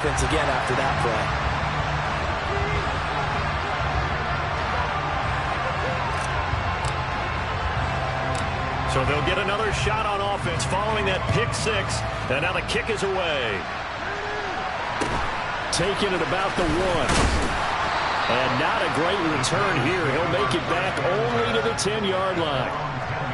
Again after that play. So they'll get another shot on offense following that pick six. And now the kick is away. Taking it about the 1. And not a great return here. He'll make it back only to the 10-yard line.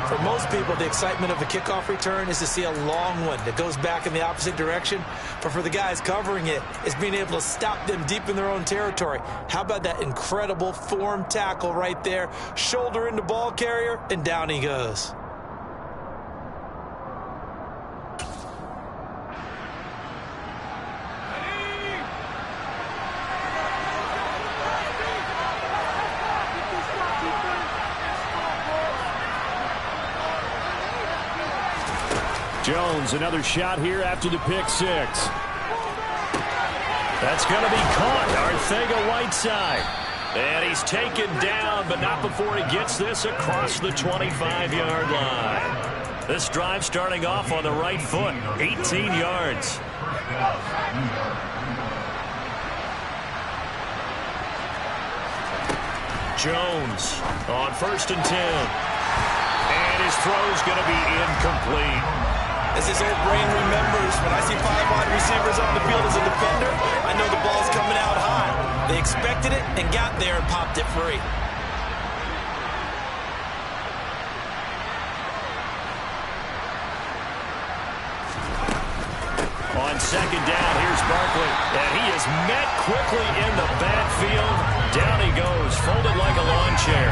For most people, the excitement of a kickoff return is to see a long one that goes back in the opposite direction. But for the guys covering it, it's being able to stop them deep in their own territory. How about that incredible form tackle right there? Shoulder into ball carrier, and down he goes. Jones, another shot here after the pick six. That's going to be caught. Arcega-Whiteside. And he's taken down, but not before he gets this across the 25-yard line. This drive starting off on the right foot, 18 yards. Jones on 1st and 10. And his throw's going to be incomplete. As his old brain remembers, when I see 5 wide receivers on the field as a defender, I know the ball's coming out high. They expected it and got there and popped it free. On 2nd down, here's Barkley. And he is met quickly in the backfield. Down he goes, folded like a lawn chair.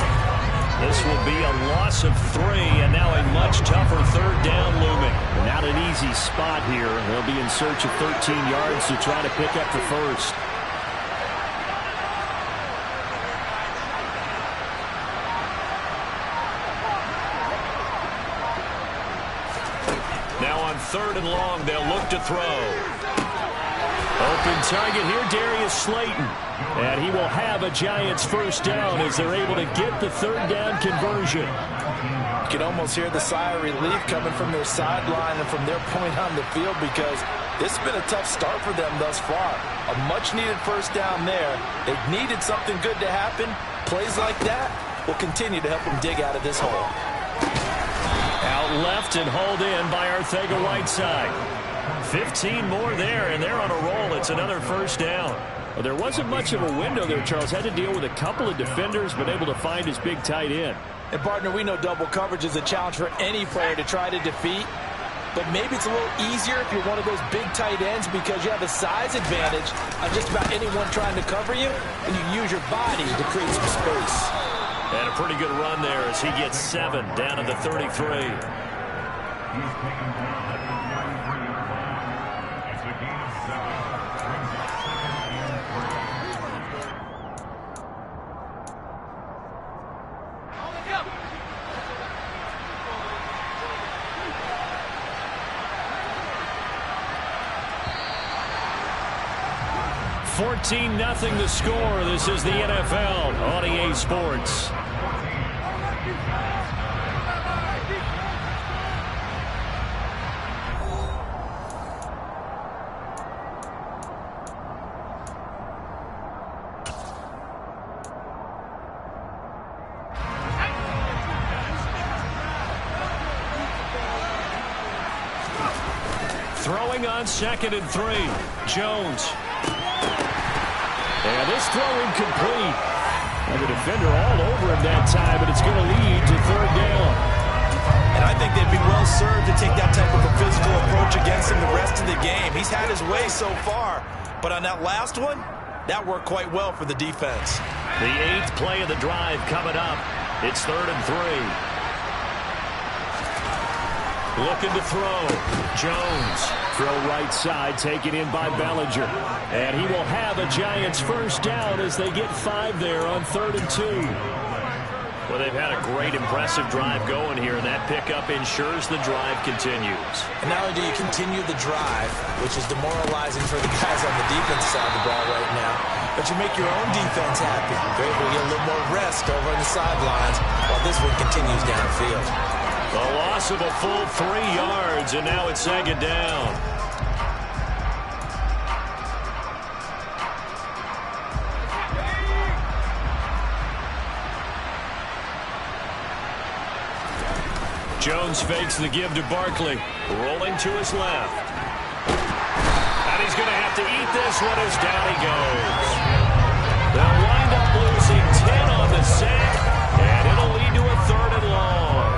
This will be a loss of 3, and now a much tougher 3rd down looming. Not an easy spot here. They'll be in search of 13 yards to try to pick up the first. Now on 3rd and long, they'll look to throw. Open target here, Darius Slayton. And he will have a Giants first down as they're able to get the 3rd down conversion. You can almost hear the sigh of relief coming from their sideline and from their point on the field, because this has been a tough start for them thus far. A much-needed first down there. They've needed something good to happen. Plays like that will continue to help them dig out of this hole. Out left and hauled in by Arcega-Whiteside. 15 more there, and they're on a roll. It's another first down. Well, there wasn't much of a window there, Charles. Had to deal with a couple of defenders, but able to find his big tight end. And, partner, we know double coverage is a challenge for any player to try to defeat. But maybe it's a little easier if you're one of those big tight ends because you have a size advantage on just about anyone trying to cover you, and you use your body to create some space. And a pretty good run there as he gets 7 down to the 33. $14-0 the score. This is the NFL on EA Sports. Throwing on 2nd and 3. Jones. And this throw incomplete. And the defender all over him that time, but it's going to lead to 3rd down. And I think they'd be well served to take that type of a physical approach against him the rest of the game. He's had his way so far, but on that last one, that worked quite well for the defense. The 8th play of the drive coming up. It's 3rd and 3. Looking to throw. Jones. Throw right side, taken in by Bellinger. And he will have a Giants first down as they get 5 there on 3rd and 2. Well, they've had a great, impressive drive going here, and that pickup ensures the drive continues. And not only do you continue the drive, which is demoralizing for the guys on the defense side of the ball right now, but you make your own defense happy. They're able to get a little more rest over on the sidelines while this one continues downfield. A loss of a full 3 yards, and now it's 2nd down. Jones fakes the give to Barkley. Rolling to his left. And he's going to have to eat this one as down he goes. They'll wind up losing 10 on the sack, and it'll lead to a 3rd and long.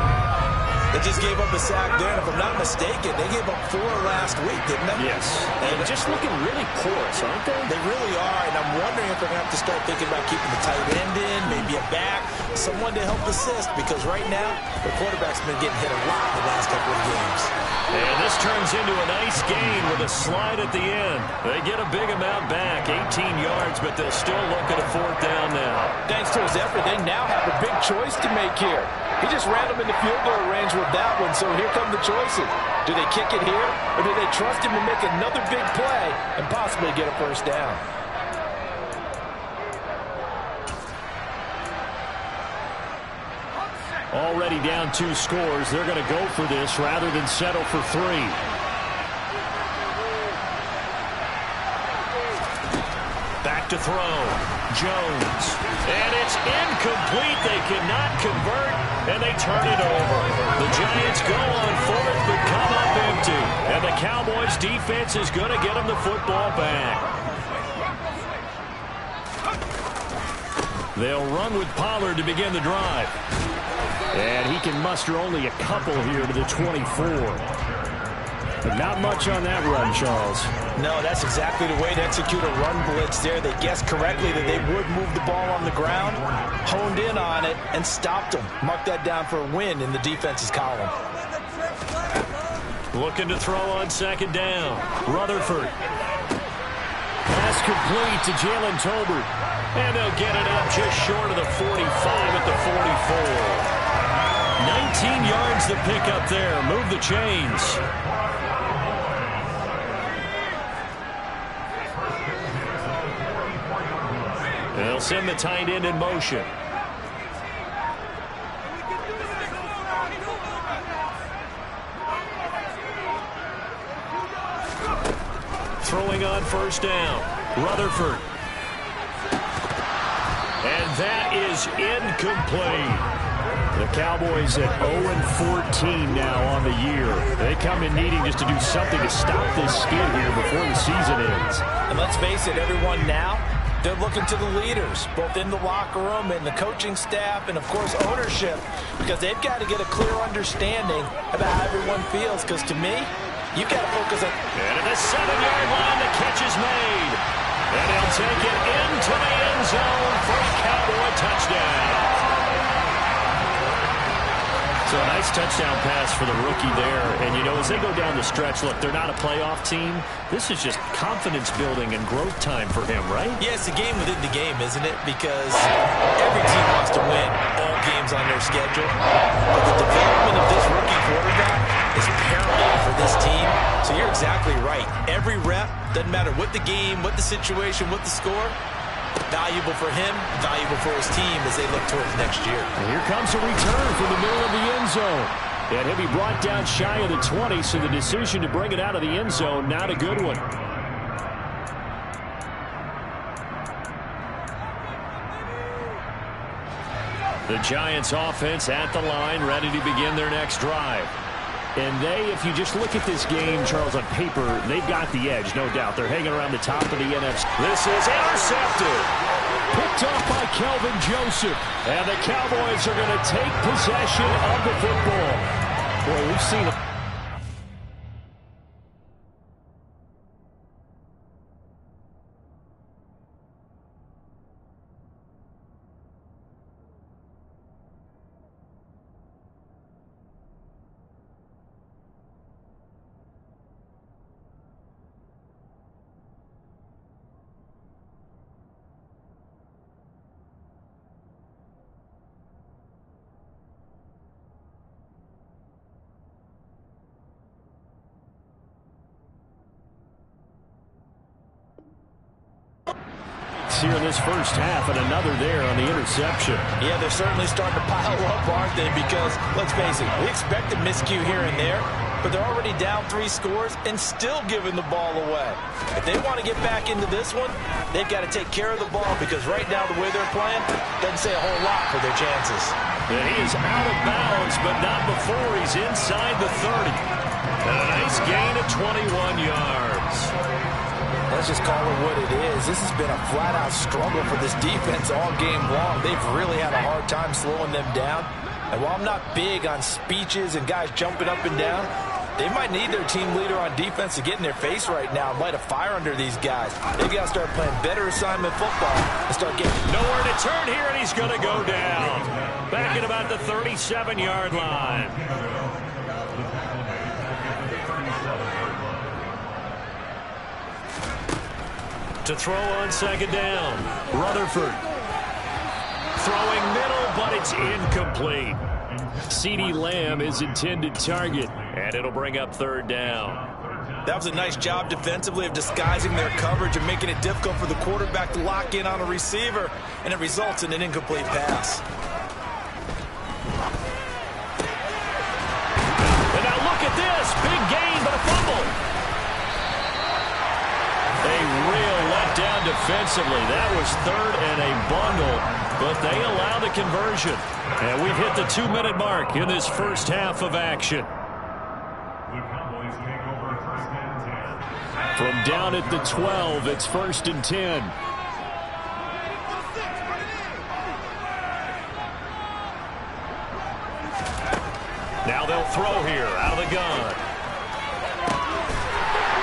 They just gave up a sack there, and if I'm not mistaken, they gave up 4 last week, didn't they? Yes. And just looking really porous, aren't they? They really are, and I'm wondering if they're going to have to start thinking about keeping the tight end in, maybe a back, someone to help assist, because right now, the quarterback's been getting hit a lot the last couple of games. And this turns into a nice gain with a slide at the end. They get a big amount back, 18 yards, but they'll still look at a 4th down now. Thanks to his effort, they now have a big choice to make here. He just ran them into field goal range with that one, so here come the choices. Do they kick it here, or do they trust him to make another big play and possibly get a 1st down? Already down 2 scores. They're going to go for this rather than settle for 3. Back to throw. Jones. And it's incomplete. They cannot convert, and they turn it over. The Giants go on 4th, but come up empty. And the Cowboys' defense is going to get them the football back. They'll run with Pollard to begin the drive. And he can muster only a couple here to the 24. But not much on that run, Charles. No, that's exactly the way to execute a run blitz there. They guessed correctly that they would move the ball on the ground, honed in on it, and stopped them. Mark that down for a win in the defense's column. Looking to throw on 2nd down. Rutherford. Pass complete to Jalen Tolbert. And they'll get it up just short of the 45 at the 44. 19 yards to pick up there. Move the chains. They'll send the tight end in motion. Throwing on 1st down. Rutherford. And that is incomplete. The Cowboys at 0-14 now on the year. They come in needing just to do something to stop this skid here before the season ends. And let's face it, everyone now, they're looking to the leaders, both in the locker room and the coaching staff and, of course, ownership, because they've got to get a clear understanding about how everyone feels, because to me, you've got to focus on... And at the 7-yard line, the catch is made. And he'll take it into the end zone for a Cowboy touchdown. So a nice touchdown pass for the rookie there. And, you know, as they go down the stretch, look, they're not a playoff team. This is just confidence building and growth time for him, right? Yeah, it's a game within the game, isn't it? Because every team wants to win all games on their schedule. But the development of this rookie quarterback is paramount for this team. So you're exactly right. Every rep, doesn't matter what the game, what the situation, what the score, valuable for him, valuable for his team as they look towards next year. And here comes a return from the middle of the end zone. And he'll be brought down shy of the 20, so the decision to bring it out of the end zone, not a good one. The Giants offense at the line, ready to begin their next drive. And they, if you just look at this game, Charles, on paper, they've got the edge, no doubt. They're hanging around the top of the NFC. This is intercepted. Picked off by Kelvin Joseph. And the Cowboys are going to take possession of the football. Boy, we've seen it. Here in this first half, and another there on the interception. Yeah, they're certainly starting to pile up, aren't they? Because, let's face it, we expect a miscue here and there, but they're already down 3 scores and still giving the ball away. If they want to get back into this one, they've got to take care of the ball because right now the way they're playing doesn't say a whole lot for their chances. And he is out of bounds, but not before he's inside the 30. And a nice gain of 21 yards. Let's just call it what it is. This has been a flat-out struggle for this defense all game long. They've really had a hard time slowing them down. And while I'm not big on speeches and guys jumping up and down, they might need their team leader on defense to get in their face right now and light a fire under these guys. They've got to start playing better assignment football and start getting... Nowhere to turn here, and he's going to go down. Back at about the 37-yard line. To throw on second down, Rutherford. Throwing middle, but it's incomplete. CeeDee Lamb is intended target, and it'll bring up third down. That was a nice job defensively of disguising their coverage and making it difficult for the quarterback to lock in on a receiver, and it results in an incomplete pass. And now look at this. Big gain, but a fumble. A real letdown defensively. That was third and a bundle, but they allow the conversion. And we've hit the 2-minute mark in this first half of action. From down at the 12, it's 1st and 10. Now they'll throw here out of the gun.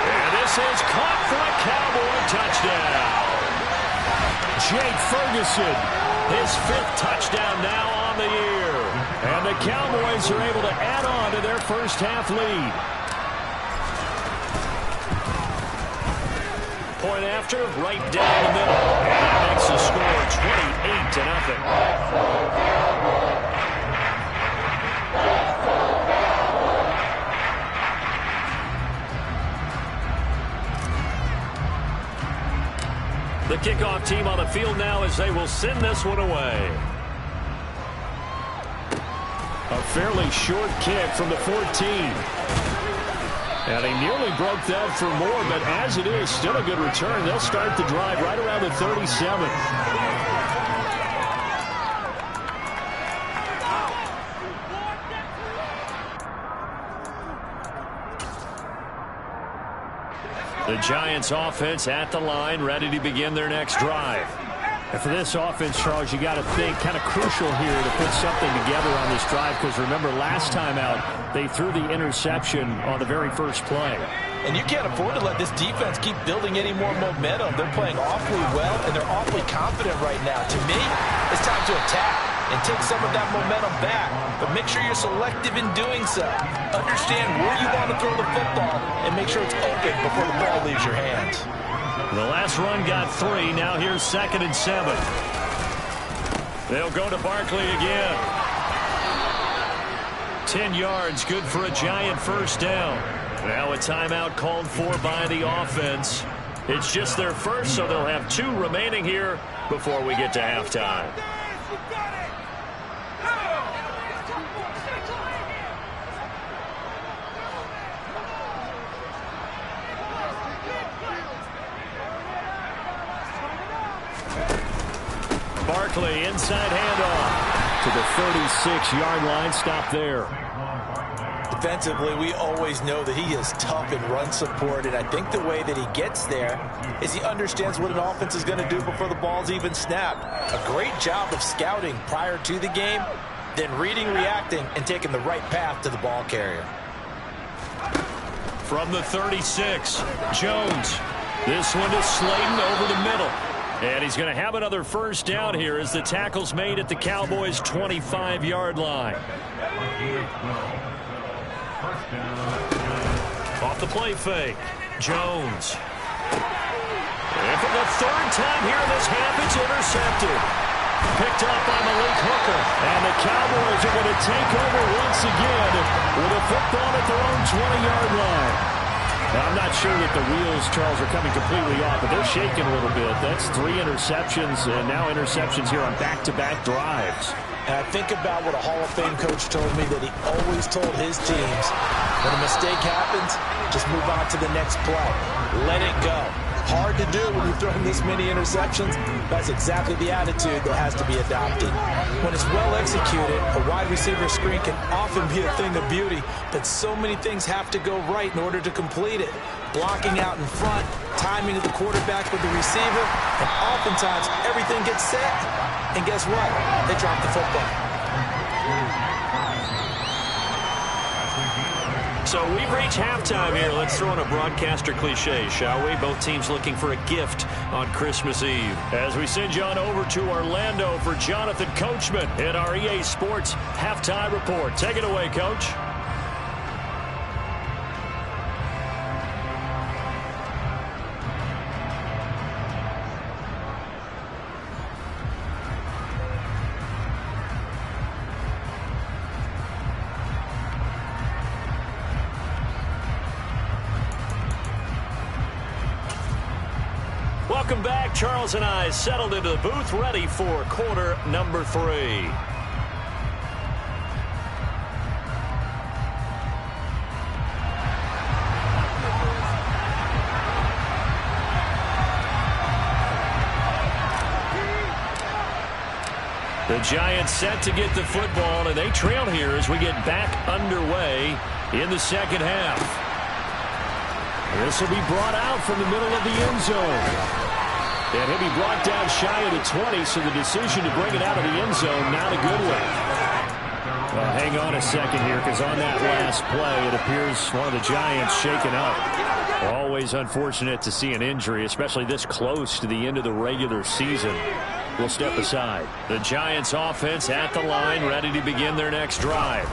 And this is caught for a Cowboy touchdown. Jake Ferguson, his 5th touchdown now on the year. And the Cowboys are able to add on to their first half lead. Point after, right down the middle. And that makes the score 28-0. The kickoff team on the field now as they will send this one away. A fairly short kick from the 14. And he nearly broke that for more, but as it is, still a good return. They'll start the drive right around the 37. The Giants offense at the line, ready to begin their next drive. And for this offense, Charles, you got to think kind of crucial here to put something together on this drive, because remember last time out they threw the interception on the very first play. And you can't afford to let this defense keep building any more momentum. They're playing awfully well, and they're awfully confident right now. To me, it's time to attack and take some of that momentum back. But make sure you're selective in doing so. Understand where you want to throw the football and make sure it's open before the ball leaves your hands. The last run got 3. Now here's 2nd and 7. They'll go to Barkley again. 10 yards, good for a Giant first down. Now a timeout called for by the offense. It's just their first, so they'll have 2 remaining here before we get to halftime. Barkley, inside handoff to the 36-yard line. Stop there. Defensively, we always know that he is tough in run support, and I think the way that he gets there is he understands what an offense is going to do before the ball's even snapped. A great job of scouting prior to the game, then reading, reacting, and taking the right path to the ball carrier. From the 36, Jones. This one to Slayton over the middle. And he's going to have another first down here as the tackle's made at the Cowboys' 25-yard line. Off the play fake, Jones. And for the 3rd time here in this half, it's intercepted. Picked up by Malik Hooker. And the Cowboys are going to take over once again with a football at their own 20-yard line. Now, I'm not sure that the wheels, Charles, are coming completely off, but they're shaking a little bit. That's 3 interceptions, and now interceptions here on back-to-back drives. And I think about what a Hall of Fame coach told me, that he always told his teams, when a mistake happens, just move on to the next play. Let it go. Hard to do when you're throwing this many interceptions. That's exactly the attitude that has to be adopted. When it's well executed, a wide receiver screen can often be a thing of beauty, but so many things have to go right in order to complete it. Blocking out in front, timing of the quarterback with the receiver, and oftentimes everything gets set. And guess what? They drop the football. So we've reached halftime here. Let's throw in a broadcaster cliche, shall we? Both teams looking for a gift on Christmas Eve. As we send you on over to Orlando for Jonathan Coachman at our EA Sports Halftime Report. Take it away, Coach. Welcome back. Charles and I settled into the booth, ready for quarter number 3. The Giants set to get the football, and they trail here as we get back underway in the second half. This will be brought out from the middle of the end zone. And he'll be brought down shy of the 20, so the decision to bring it out of the end zone, not a good one. Well, hang on a second here, because on that last play, it appears one of the Giants shaken up. Always unfortunate to see an injury, especially this close to the end of the regular season. We'll step aside. The Giants offense at the line, ready to begin their next drive.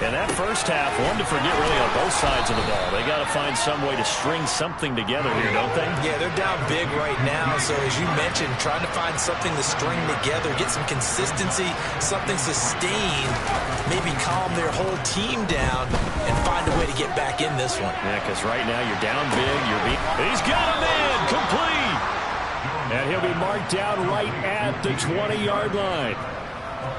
And that first half, one to forget really on both sides of the ball. They got to find some way to string something together here, don't they? Yeah, they're down big right now. So as you mentioned, trying to find something to string together, get some consistency, something sustained, maybe calm their whole team down and find a way to get back in this one. Yeah, because right now you're down big. He's got a man complete. And he'll be marked down right at the 20-yard line.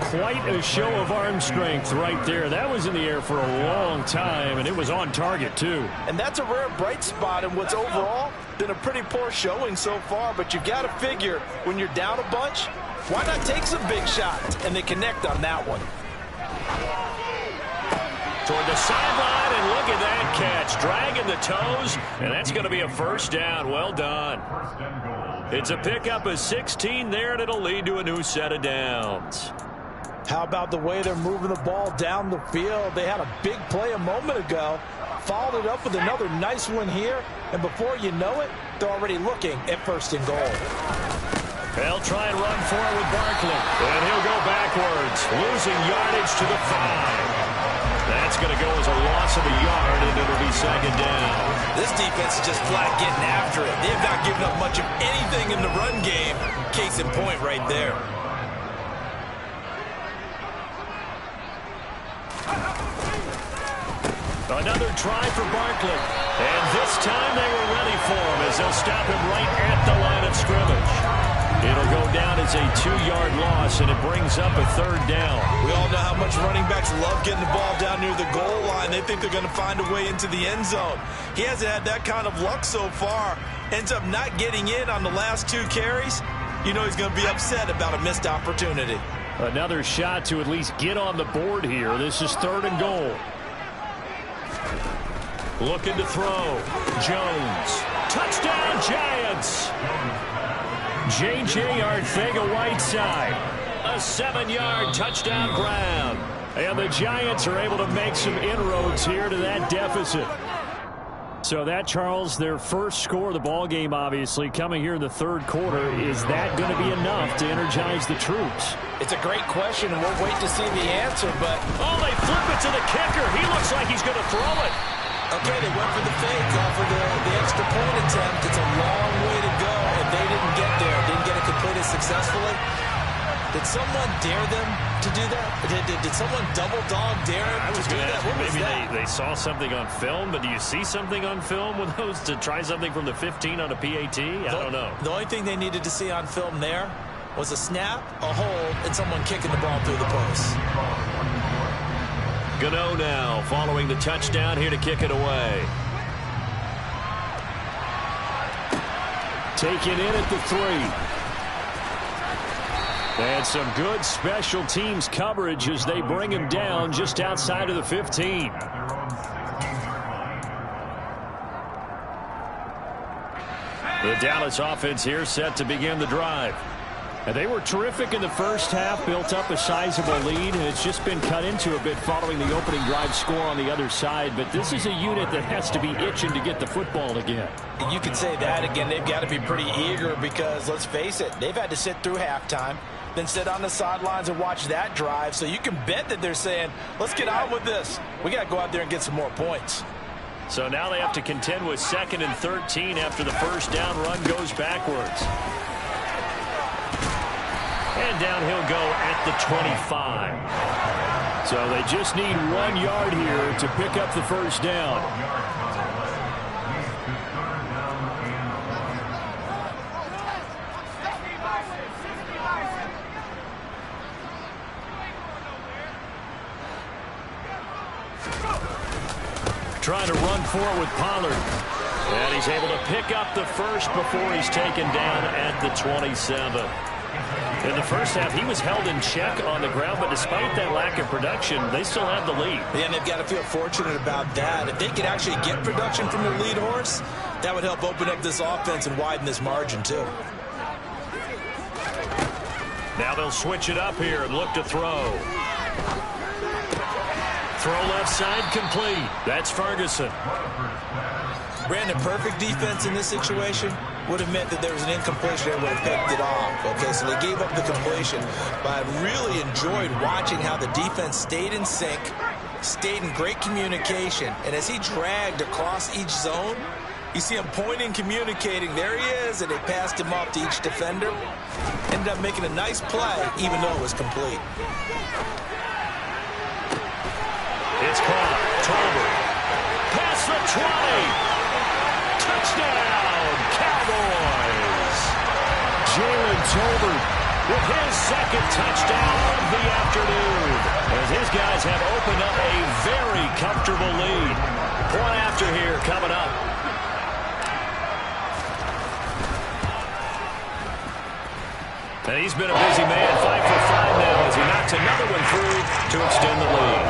Quite a show of arm strength right there. That was in the air for a long time, and it was on target, too. And that's a rare bright spot in what's overall been a pretty poor showing so far. But you've got to figure, when you're down a bunch, why not take some big shots? And they connect on that one. Toward the sideline, and look at that catch. Dragging the toes, and that's going to be a first down. Well done. It's a pickup of 16 there, and it'll lead to a new set of downs. How about the way they're moving the ball down the field? They had a big play a moment ago, followed it up with another nice one here, and before you know it, they're already looking at first and goal. They'll try and run for it with Barkley, and he'll go backwards, losing yardage to the 5. That's going to go as a loss of a yard, and it'll be second down. This defense is just flat getting after it. They have not given up much of anything in the run game. Case in point right there. Another try for Barkley. And this time they were ready for him as they'll stop him right at the line of scrimmage. It'll go down as a 2-yard loss, and it brings up a third down. We all know how much running backs love getting the ball down near the goal line. They think they're going to find a way into the end zone. He hasn't had that kind of luck so far. Ends up not getting in on the last 2 carries. You know he's going to be upset about a missed opportunity. Another shot to at least get on the board here. This is 3rd and goal. Looking to throw. Jones. Touchdown, Giants. J.J. Arcega-Whiteside. A 7-yard touchdown grab. And the Giants are able to make some inroads here to that deficit. So that, Charles, their first score of the ball game, obviously, coming here in the 3rd quarter. Is that going to be enough to energize the troops? It's a great question, and we'll wait to see the answer, but... Oh, they flip it to the kicker. He looks like he's going to throw it. Okay, they went for the fake off of the extra point attempt. It's a long way to go, and they didn't get there. Didn't get it completed successfully. Did someone dare them to do that? Did someone double-dog dare them to do that? What was that? Maybe they saw something on film, but do you see something on film with those to try something from the 15 on a PAT? I don't know. The only thing they needed to see on film there was a snap, a hold, and someone kicking the ball through the post. Gano now following the touchdown here to kick it away. Taken in at the 3. And some good special teams coverage as they bring him down just outside of the 15. The Dallas offense here set to begin the drive. And they were terrific in the first half, built up a sizable lead, and it's just been cut into a bit following the opening drive score on the other side. But this is a unit that has to be itching to get the football again. You can say that again. They've got to be pretty eager because, let's face it, they've had to sit through halftime, then sit on the sidelines and watch that drive. So you can bet that they're saying, let's get on with this. We got to go out there and get some more points. So now they have to contend with 2nd and 13 after the first down run goes backwards. And down he'll go at the 25. So they just need 1 yard here to pick up the first down. Trying to run for it with Pollard. And he's able to pick up the first before he's taken down at the 27. In the first half, he was held in check on the ground, but despite that lack of production, they still have the lead. Yeah, and they've got to feel fortunate about that. If they could actually get production from their lead horse, that would help open up this offense and widen this margin, too. Now they'll switch it up here and look to throw. Throw left side complete. That's Ferguson. Brandon, perfect defense in this situation would have meant that there was an incompletion and would have picked it off. Okay, so they gave up the completion. But I really enjoyed watching how the defense stayed in sync, stayed in great communication. And as he dragged across each zone, you see him pointing, communicating. There he is, and they passed him off to each defender. Ended up making a nice play, even though it was complete. It's caught. Tolbert. Past the 20. Touchdown, Cowboys. Jalen Tolbert with his second touchdown of the afternoon. As his guys have opened up a very comfortable lead. Point after here coming up. And he's been a busy man, 5 for 5 now as he knocks another one through to extend the lead.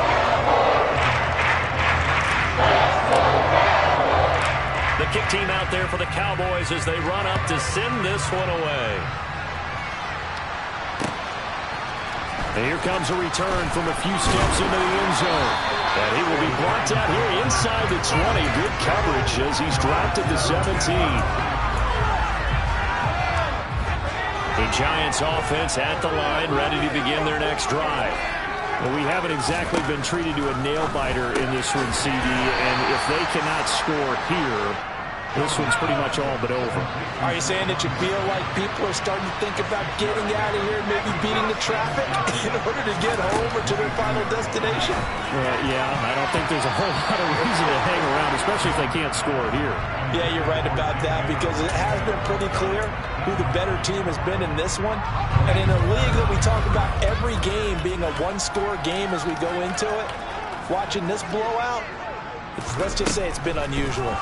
The kick team out there for the Cowboys as they run up to send this one away. And here comes a return from a few steps into the end zone. And he will be blocked out here inside the 20. Good coverage as he's dropped at the 17. The Giants offense at the line, ready to begin their next drive. Well, we haven't exactly been treated to a nail-biter in this one, CD, and if they cannot score here, this one's pretty much all but over. Are you saying that you feel like people are starting to think about getting out of here and maybe beating the traffic in order to get home or to their final destination? Yeah, I don't think there's a whole lot of reason to hang around, especially if they can't score it here. Yeah, you're right about that because it has been pretty clear who the better team has been in this one. And in a league that we talk about every game being a one-score game as we go into it, watching this blowout, let's just say it's been unusual.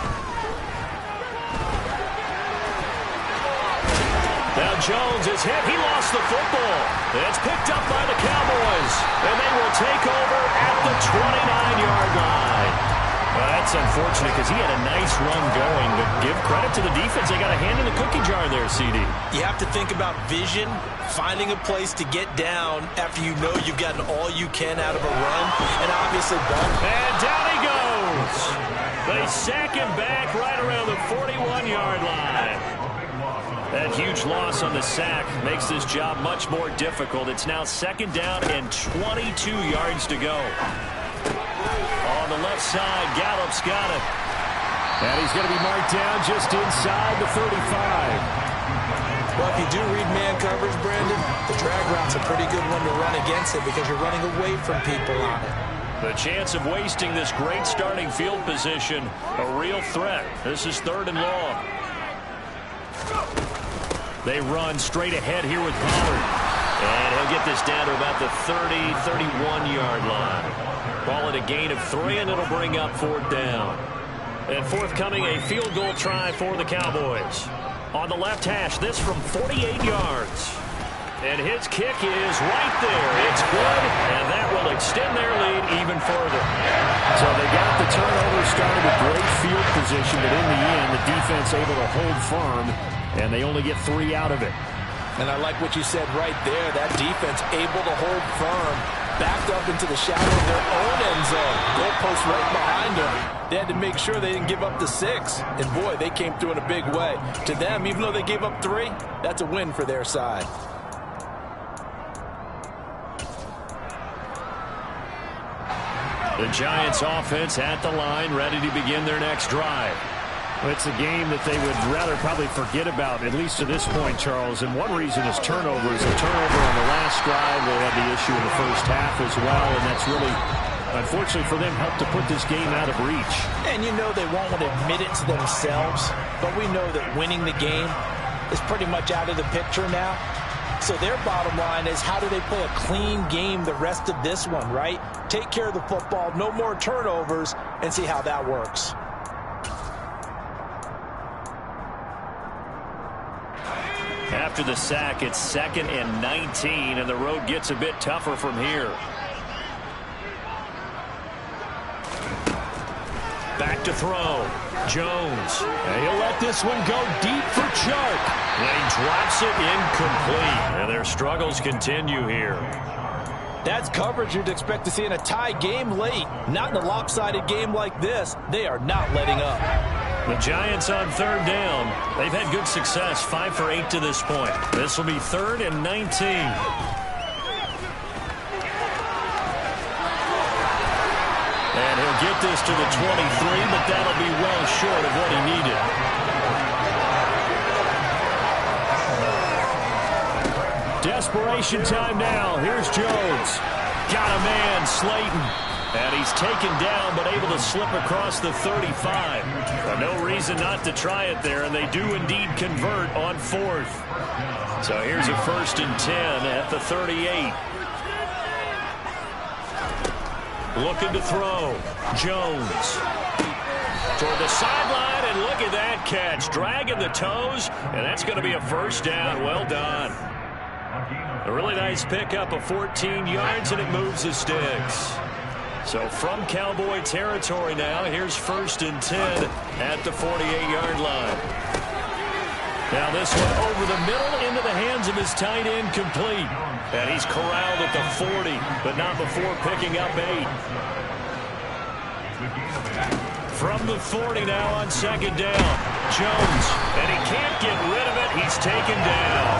Now Jones is hit. He lost the football. It's picked up by the Cowboys. And they will take over at the 29-yard line. Well, that's unfortunate because he had a nice run going. But give credit to the defense. They got a hand in the cookie jar there, CD. You have to think about vision, finding a place to get down after you know you've gotten all you can out of a run. And obviously, and down he goes. They sack him back right around the 41-yard line. That huge loss on the sack makes this job much more difficult. It's now 2nd down and 22 yards to go. On the left side, Gallup's got it. And he's going to be marked down just inside the 35. Well, if you do read man coverage, Brandon, the drag route's a pretty good one to run against it because you're running away from people on it. The chance of wasting this great starting field position, a real threat. This is 3rd and long. They run straight ahead here with Pollard. And he'll get this down to about the 30, 31-yard line. Call it a gain of 3, and it'll bring up 4th down. And forthcoming, a field goal try for the Cowboys. On the left hash, this from 48 yards. And his kick is right there. It's good, and that will extend their lead even further. So they got the turnover started with great field position, but in the end, the defense able to hold firm, and they only get 3 out of it. And I like what you said right there. That defense able to hold firm, backed up into the shadow of their own end zone. Goalpost right behind them. They had to make sure they didn't give up the 6. And, boy, they came through in a big way. To them, even though they gave up 3, that's a win for their side. The Giants offense at the line, ready to begin their next drive. Well, it's a game that they would rather probably forget about, at least to this point, Charles. And one reason is turnovers. A turnover on the last drive, they had the issue in the first half as well, and that's really, unfortunately for them, helped to put this game out of reach. And you know they won't want to admit it to themselves, but we know that winning the game is pretty much out of the picture now. So their bottom line is, how do they play a clean game the rest of this one, right? Take care of the football, no more turnovers, and see how that works. After the sack, it's 2nd and 19, and the road gets a bit tougher from here. Back to throw. Jones. And he'll let this one go deep for Chark. And he drops it incomplete. And their struggles continue here. That's coverage you'd expect to see in a tie game late. Not in a lopsided game like this. They are not letting up. The Giants on 3rd down. They've had good success, 5 for 8 to this point. This will be 3rd and 19. And he'll get this to the 23, but that'll be well short of what he needed. Desperation time now. Here's Jones. Got a man, Slayton. And he's taken down, but able to slip across the 35. No reason not to try it there, and they do indeed convert on 4th. So here's a 1st and 10 at the 38. Looking to throw. Jones. Toward the sideline, and look at that catch. Dragging the toes, and that's going to be a 1st down. Well done. A really nice pickup of 14 yards, and it moves the sticks. So from Cowboy territory now, here's 1st and 10 at the 48-yard line. Now this one over the middle into the hands of his tight end, complete. And he's corralled at the 40, but not before picking up 8. From the 40 now on 2nd down. Jones, and he can't get rid of it. He's taken down.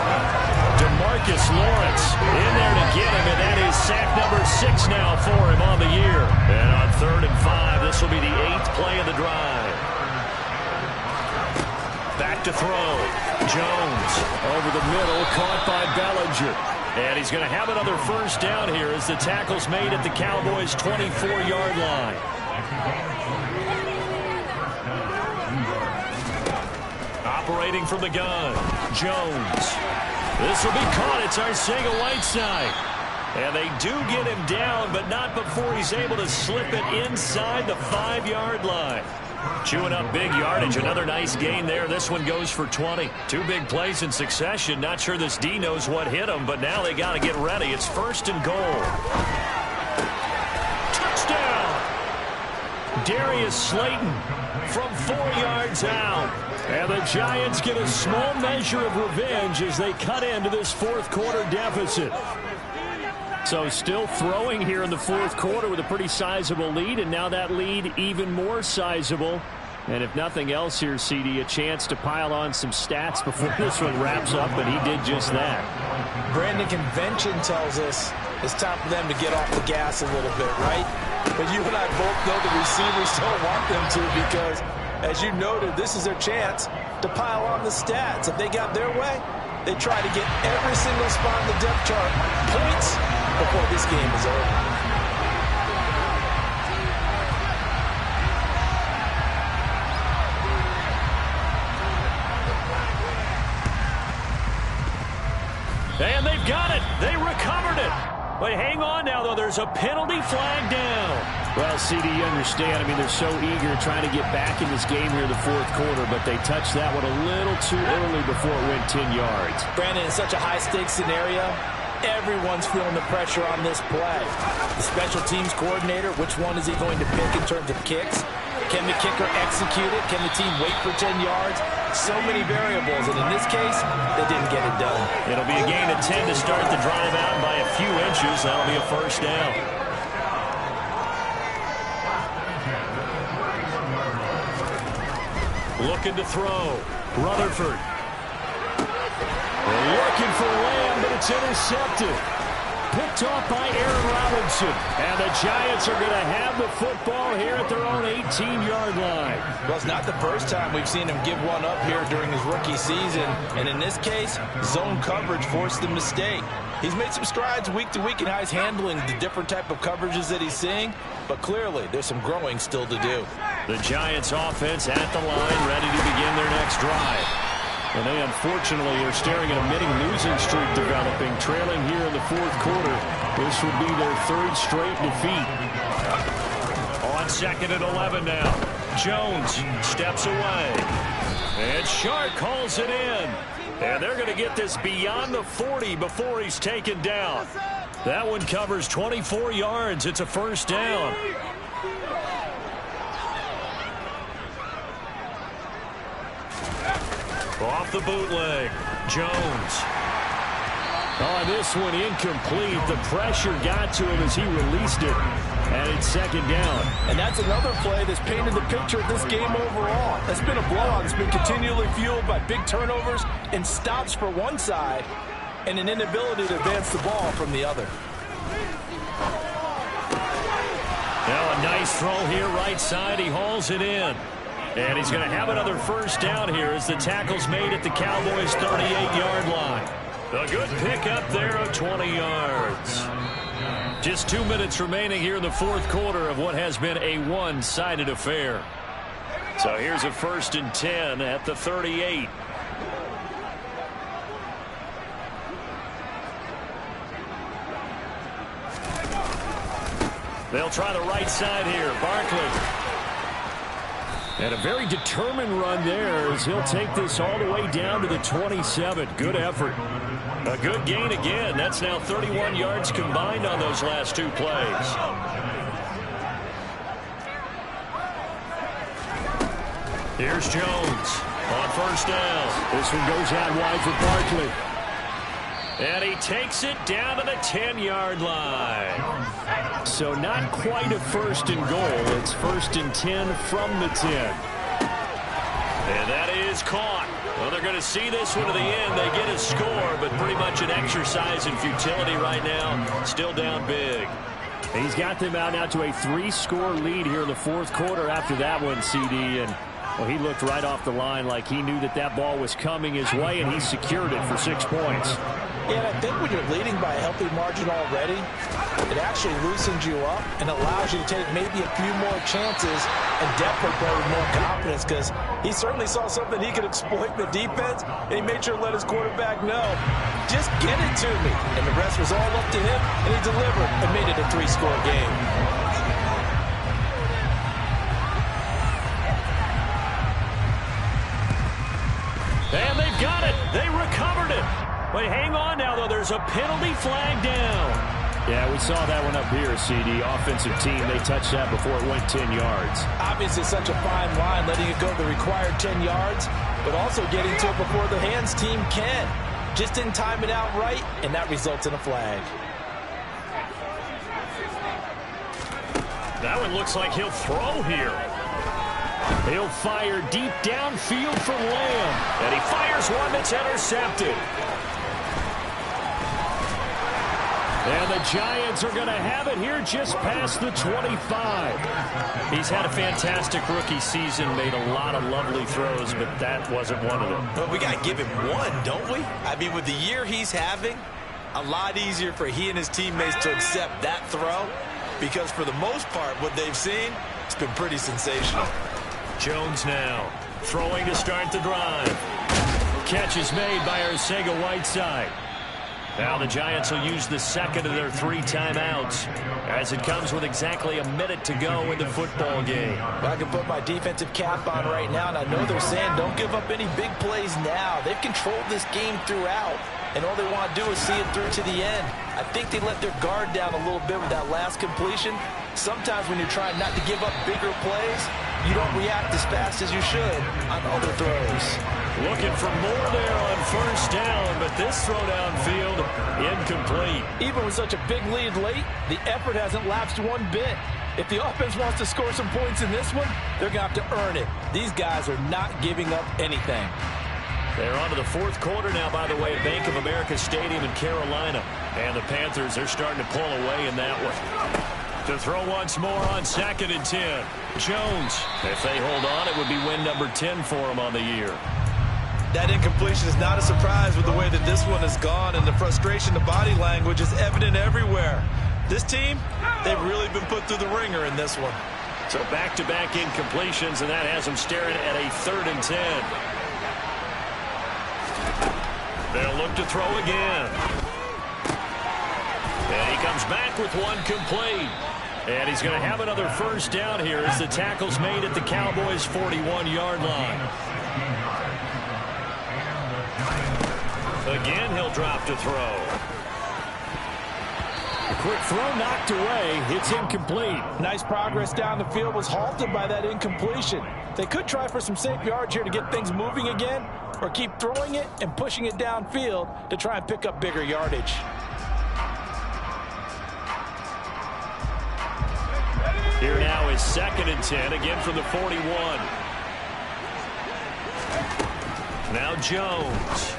DeMarcus Lawrence in there to get him, and that is sack number 6 now for him on the year. And on 3rd and 5, this will be the 8th play of the drive. Back to throw. Jones over the middle, caught by Bellinger. And he's going to have another 1st down here as the tackle's made at the Cowboys' 24-yard line. Operating from the gun, Jones. This will be caught. It's Arcega-Whiteside. And they do get him down, but not before he's able to slip it inside the 5-yard line. Chewing up big yardage. Another nice gain there. This one goes for 20. 2 big plays in succession. Not sure this D knows what hit him, but now they got to get ready. It's 1st and goal. Touchdown! Darius Slayton from 4 yards out. And the Giants get a small measure of revenge as they cut into this 4th quarter deficit. So still throwing here in the 4th quarter with a pretty sizable lead, and now that lead even more sizable. And if nothing else here, CD, a chance to pile on some stats before this one wraps up, and he did just that. Brandon, convention tells us it's time for them to get off the gas a little bit, right? But you and I both know the receivers don't want them to, because, as you noted, this is their chance to pile on the stats. If they got their way, they try to get every single spot in the depth chart points before this game is over. And they've got it. They recovered it. But hang on now, though. There's a penalty flag down. Well, CD, you understand. I mean, they're so eager trying to get back in this game here in the fourth quarter, but they touched that one a little too early before it went 10 yards. Brandon, in such a high-stakes scenario, everyone's feeling the pressure on this play. The special teams coordinator, which one is he going to pick in terms of kicks? Can the kicker execute it? Can the team wait for 10 yards? So many variables, and in this case, they didn't get it done. It'll be a gain of 10 to start the drive out by a few inches. That'll be a first down. Looking to throw. Rutherford. Looking for Lamb, but it's intercepted. Picked off by Aaron Robinson. And the Giants are going to have the football here at their own 18-yard line. Well, it's not the first time we've seen him give one up here during his rookie season. And in this case, zone coverage forced the mistake. He's made some strides week to week in how he's handling the different type of coverages that he's seeing. But clearly, there's some growing still to do. The Giants offense at the line, ready to begin their next drive. And they, unfortunately, are staring at a mini losing streak developing, trailing here in the fourth quarter. This would be their third straight defeat. On 2nd and 11 now. Jones steps away. And Shark calls it in. And they're going to get this beyond the 40 before he's taken down. That one covers 24 yards. It's a first down. Off the bootleg, Jones. On this one, incomplete. The pressure got to him as he released it. And it's second down. And that's another play that's painted the picture of this game overall. It's been a blowout. It's been continually fueled by big turnovers and stops for one side and an inability to advance the ball from the other. Now a nice throw here right side. He hauls it in. And he's going to have another first down here as the tackle's made at the Cowboys' 38-yard line. A good pickup there of 20 yards. Just 2 minutes remaining here in the fourth quarter of what has been a one-sided affair. So here's a 1st and 10 at the 38. They'll try the right side here. Barkley. And a very determined run there as he'll take this all the way down to the 27. Good effort. A good gain again. That's now 31 yards combined on those last two plays. Here's Jones on first down. This one goes out wide for Barkley. And he takes it down to the 10-yard line. So not quite a 1st and goal. It's 1st and 10 from the 10. And that is caught. Well, they're going to see this one to the end. They get a score, but pretty much an exercise in futility right now. Still down big. He's got them out now to a 3-score lead here in the fourth quarter after that one, CD. And well, he looked right off the line like he knew that that ball was coming his way, and he secured it for 6 points. Yeah, I think when you're leading by a healthy margin already, it actually loosens you up and allows you to take maybe a few more chances and definitely play with more confidence, because he certainly saw something he could exploit in the defense, and he made sure to let his quarterback know, just get it to me. And the rest was all up to him, and he delivered and made it a 3-score game. And they've got it. They recovered it. But hang on now, though. There's a penalty flag down. Yeah, we saw that one up here, CD. Offensive team, they touched that before it went 10 yards. Obviously, such a fine line, letting it go the required 10 yards, but also getting to it before the hands team can. Just didn't time it out right, and that results in a flag. That one looks like he'll throw here. He'll fire deep downfield from Lamb. And he fires one that's intercepted. And the Giants are going to have it here just past the 25. He's had a fantastic rookie season, made a lot of lovely throws, but that wasn't one of them. Well, we got to give him one, don't we? I mean, with the year he's having, a lot easier for he and his teammates to accept that throw, because for the most part, what they've seen, it's been pretty sensational. Jones now throwing to start the drive. Catch is made by Arcega-Whiteside. Now the Giants will use the second of their 3 timeouts as it comes with exactly a minute to go in the football game. Well, I can put my defensive cap on right now, and I know they're saying don't give up any big plays now. They've controlled this game throughout, and all they want to do is see it through to the end. I think they let their guard down a little bit with that last completion. Sometimes when you're trying not to give up bigger plays, you don't react as fast as you should on other throws. Looking for more there on first down, but this throw downfield incomplete. Even with such a big lead late, the effort hasn't lapsed one bit. If the offense wants to score some points in this one, they're going to have to earn it. These guys are not giving up anything. They're on to the fourth quarter now, by the way, at Bank of America Stadium in Carolina. And the Panthers are starting to pull away in that one. To throw once more on 2nd and 10. Jones, if they hold on, it would be win number 10 for him on the year. That incompletion is not a surprise with the way that this one has gone, and the frustration, the body language is evident everywhere. This team, they've really been put through the ringer in this one. So back-to-back incompletions, and that has them staring at a 3rd and 10. They'll look to throw again. And he comes back with one complete. And he's going to have another first down here as the tackle's made at the Cowboys' 41-yard line. Again, he'll drop to throw. A quick throw knocked away. It's incomplete. Nice progress down the field was halted by that incompletion. They could try for some safe yards here to get things moving again, or keep throwing it and pushing it downfield to try and pick up bigger yardage. Here now is 2nd and 10, again from the 41. Now Jones.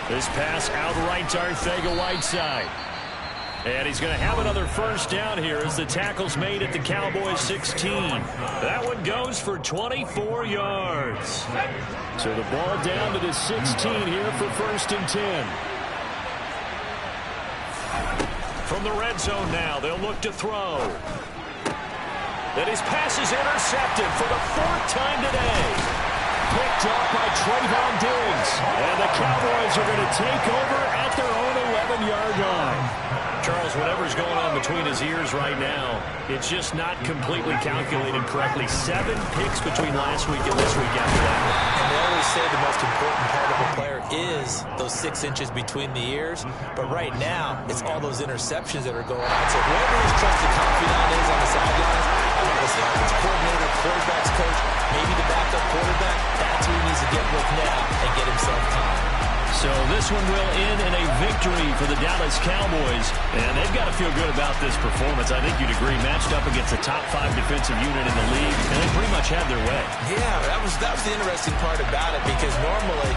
This pass out right to Arcega-Whiteside. And he's going to have another first down here as the tackle's made at the Cowboys' 16. That one goes for 24 yards. So the ball down to the 16 here for 1st and 10. From the red zone now, they'll look to throw. And his pass is intercepted for the 4th time today. Picked off by Trayvon Diggs. And the Cowboys are going to take over at their own 11-yard line. Charles, whatever's going on between his ears right now, it's just not completely calculated correctly. 7 picks between last week and this week after that. And they always say the most important part of a player is those 6 inches between the ears. But right now, it's all those interceptions that are going on. So whoever his trusted confidant is on the sidelines, listen, offensive coordinator, quarterback's coach, maybe the backup quarterback, that's who he needs to get with now and get himself time. So this one will end in a victory for the Dallas Cowboys. And they've got to feel good about this performance. I think you'd agree, matched up against a top 5 defensive unit in the league, and they pretty much had their way. Yeah, that was the interesting part about it, because normally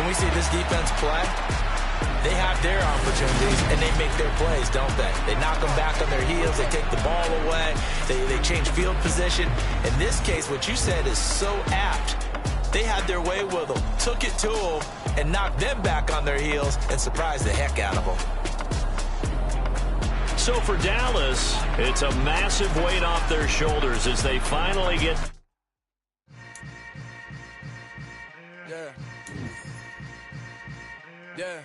when we see this defense play, they have their opportunities and they make their plays, don't they? They knock them back on their heels, they take the ball away, they change field position. In this case, what you said is so apt. They had their way with them, took it to them, and knocked them back on their heels and surprised the heck out of them. So for Dallas, it's a massive weight off their shoulders as they finally get... Yeah.